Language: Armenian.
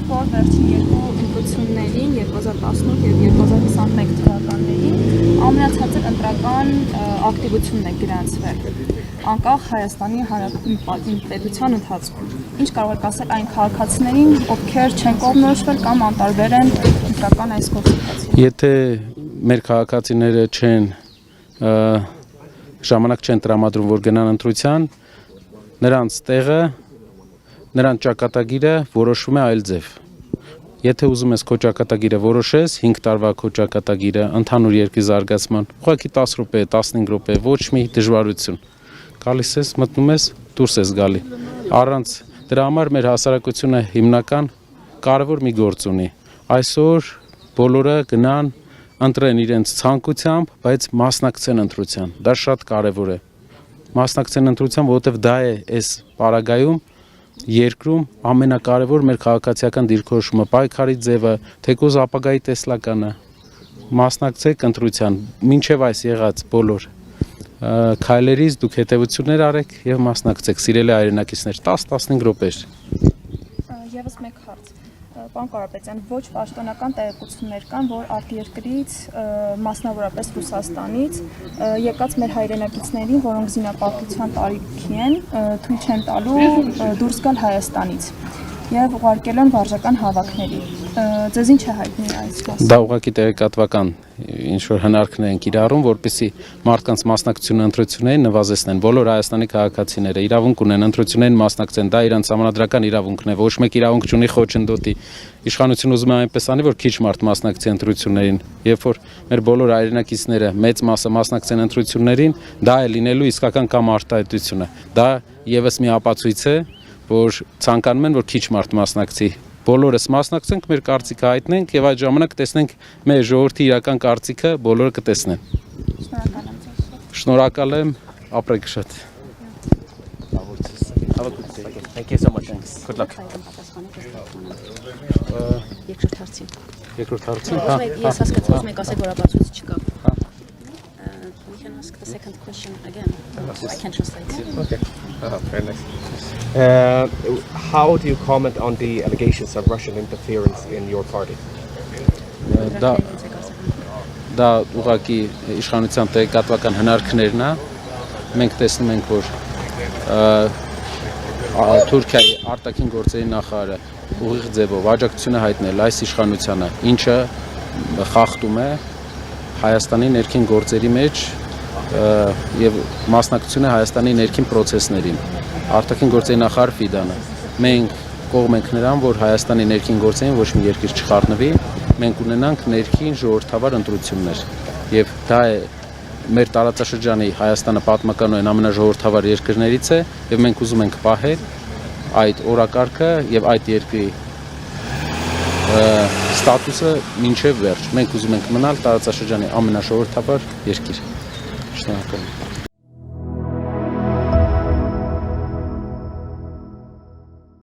որ վերջին երկու ընտրություններին 2018 եւ 2021 թվականներին ամենացածր ընտրական ակտիվությունն է գրանցվել անկախ Հայաստանի Հանրապետության պետության ընթացքում։ Ինչ կարող եք ասել այն քաղաքացիներին, ովքեր չեն կողմնորոշվել կամ անտարբեր են ընտրական այս գործընթացին։ Եթե մեր քաղաքացիները ժամանակ չեն տրամադրում, որ գնան ընտրության, նրանց տեղը, նրանց ճակատագիրը որոշվում է այլ ձև։ Եթե ուզում ես քո ճակատագիրը որոշես, 5 տարվա քո ճակատագիրը ընդհանուր երկրի զարգացման, ուղղակի 10 րոպե, 15 րոպե, ոչ մի դժվարություն։ Գալիս ես, մտնում ես, դուրս ես գալի։ Առանց դրա համար մեր հասարակությունը հիմնական կարևոր մի գործ ունի։ Այսօր բոլորը գնան ընտրեն իրենց ցանկությամբ, բայց մասնակցեն ընտրության։ Դա շատ կարևոր է։ Մասնակցեն ընտրության, որովհետև դա է այս պարագայում երկրում ամենակարևոր մեր քաղաքացիական դիրքորոշումը, պայքարի ձևը, թեկուզ ապագայի տեսլականը։ Մասնակցեք ընտրության, մինչև այս եղած բոլոր քայլերից դուք հետևություններ արեք եւ մասնակցեք, սիրելի հայրենակիցներ, 10-15 րոպե։ Եվս մեկ հարց։ Պարոն Կարապետյան, ոչ պաշտոնական տեղեկություններ կան, որ արտերկրից, մասնավորապես Ռուսաստանից, եկած մեր հայրենակիցներին, որոնք զինապարտության տարիքի են, թույլ չեն տալու դուրս գալ Հայաստանից եւ ուղարկել են վարժական հավաքների։ Ձեզ ինչ է հայտնի այս մասը։ Դա ուղղակի տեղեկատվական ինչ-որ հնարքներ են կիրառում, որպեսզի մարդկանց մասնակցությունը ընտրություններին նվազեցնեն։ Բոլոր Հայաստանի քաղաքացիները իրավունք ունեն ընտրություններին մասնակցեն, դա իրենց համանդրական իրավունքն է, ոչ մեկ իրավունք չունի խոչընդոտի։ Իշխանությունը ուզում է այնպես անի, որ քիչ մարդ մասնակցի ընտրություններին, երբ որ մեր բոլոր հայրենակիցները մեծ մասը մասնակցեն ընտրություններին, դա է լինելու իսկական կամ արտահայտությունը։ Դա եւս մի ապացույց է, որ ցանկանում են, որ քիչ մարդ մասնակցի։ Բոլորս մասնակցենք, մեր կարծիքը հայտնենք եւ այդ ժամանակ տեսնենք մեր ժողովրդի իրական կարծիքը, բոլորը կտեսնեն։ Շնորհակալ եմ, ապրեք շատ։ Thank you so much. Good luck. Երկրորդ հարցին։ Ես հասկացա, մեկ ասեք, որ ապացույց չկա։ We can ask the second question again. I can translate. Okay. Very nice. How do you comment on the allegations of Russian interference in your party? Դա ուղղակի իշխանության տեղեկատվական հնարքներն է։ Մենք տեսնում ենք, որ Թուրքիայի արտաքին գործերի նախարարը ուղիղ ձևով աջակցություն է հայտնել այս իշխանությանը, ինչը խախտում է Հայաստանի ներքին գործերի մեջ եւ մասնակցություն է Հայաստանի ներքին process-ներին։ Արտաքին գործերի նախարար Ֆիդանը։ Մենք կողմ ենք նրան, որ Հայաստանի ներքին գործերին ոչ մի երկիր չխառնվի, մենք ունենանք ներքին ժողովրդավար ընտրություններ։ Եվ դա է մեր տարածաշրջանի Հայաստանը պատմականորեն ամենաժողովրդավար երկրներից է, եւ մենք ուզում ենք պահել այդ օրակարգը եւ այդ երկրի ստատուսը մինչև վերջ։ Մենք ուզում ենք մնալ տարածաշրջանի ամենաժողովրդավար երկիր։ Շնորհակալ եմ։